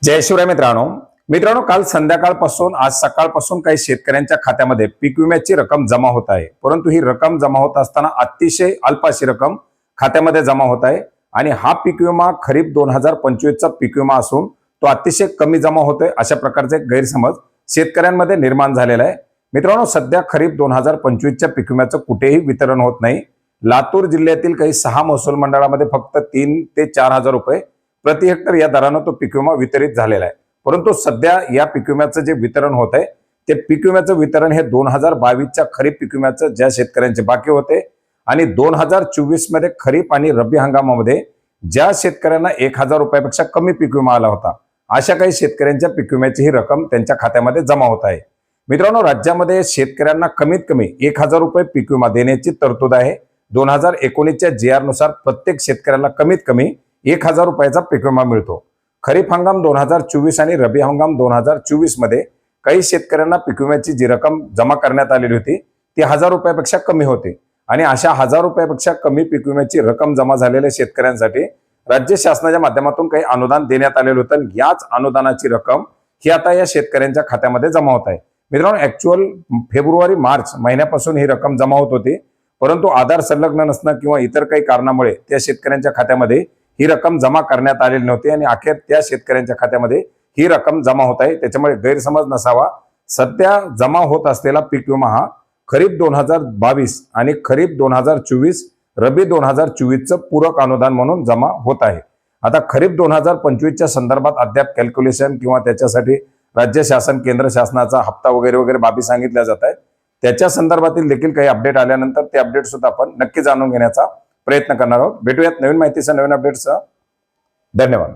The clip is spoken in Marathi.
जय शिवराय मित्रांनो काल संध्याकाळपासून आज सकाळपासून काही शेतकऱ्यांच्या खात्यामध्ये पीक विम्याची रक्कम जमा होत आहे। परंतु ही रक्कम जमा होत असताना अतिशय अल्प अशी रक्कम खात्यामध्ये जमा होत आहे आणि हा पीक विमा खरीप 2025 चा पीक विमा असून तो अतिशय कमी जमा होतोय, अशा प्रकारचे गैरसमज शेतकऱ्यांमध्ये निर्माण झालेला आहे। मित्रांनो, सध्या खरीप 2025 च्या पीक विम्याचं कुठेही वितरण होत नाही। लातूर जिल्ह्यातील काही 6 महसूल मंडळामध्ये फक्त 3 ते 4 हजार रुपये प्रति हेक्टर या दराने तो पीक विमा वितरित झालेला आहे। परंतु सध्या या पीक विम्याचं जे वितरण होत आहे ते पीक विम्याचं वितरण हे 2022 च्या खरीप पीक विम्याचं ज्या शेतकऱ्यांचे बाकी होते आणि 2024 मध्ये खरीप आणि रब्बी हंगामामध्ये ज्या शेतकऱ्यांना 1000 रुपयापेक्षा कमी पीक विमा आला होता, अशा काही शेतकऱ्यांच्या पीक विम्याची ही रक्कम त्यांच्या खात्यामध्ये जमा होत आहे। मित्रांनो, राज्यामध्ये शेतकऱ्यांना कमीत कमी 1000 रुपये पीक विमा देण्याची तरतूद आहे। 2019 च्या GR नुसार प्रत्येक शेतकऱ्याला कमीत कमी 1000 रुपयाचा पीक विमा मिळतो। खरीप हंगाम 2024 आणि रब्बी हंगाम 2024 मध्ये काही शेतकऱ्यांना पीक विम्याची जी रक्कम जमा करण्यात आलेली होती ती 1000 रुपयापेक्षा कमी होती आणि अशा 1000 रुपयापेक्षा कमी पीक विम्याची रक्कम जमा झालेल्या शेतकऱ्यांसाठी राज्य शासनाच्या माध्यमातून काही अनुदान देण्यात आलेलं होतं। याच अनुदानाची रक्कम ही आता या शेतकऱ्यांच्या खात्यामध्ये जमा होत आहे। मित्रांनो, ऍक्च्युअल फेब्रुवारी मार्च महिन्यापासून ही रक्कम जमा होत होती, परंतु आधार संलग्न नसणं किंवा इतर काही कारणामुळे त्या शेतकऱ्यांच्या खात्यामध्ये ही रक्कम जमा करण्यात आलेली नव्हती आणि अखेर त्या शेतकऱ्यांच्या खात्यामध्ये ही रक्कम जमा होत आहे। त्याच्यामुळे गैरसमज नसावा। सध्या जमा होत असलेला पीक विमा हा खरीप 2022 आणि खरीप 2024 रब्बी 2024 चं पूरक अनुदान म्हणून जमा होत आहे। आता खरीप 2025 च्या संदर्भात अद्याप कॅल्क्युलेशन किंवा त्याच्यासाठी राज्य शासन केंद्र शासनाचा हप्ता वगैरे बाबी सांगितल्या जात आहेत। त्याच्या संदर्भातील देखील काही अपडेट आल्यानंतर ते अपडेट सुद्धा आपण नक्की जाणून घेण्याचा प्रयत्न करणार आहोत। भेटूयात नवीन माहितीसह नवीन अपडेट्ससह। धन्यवाद।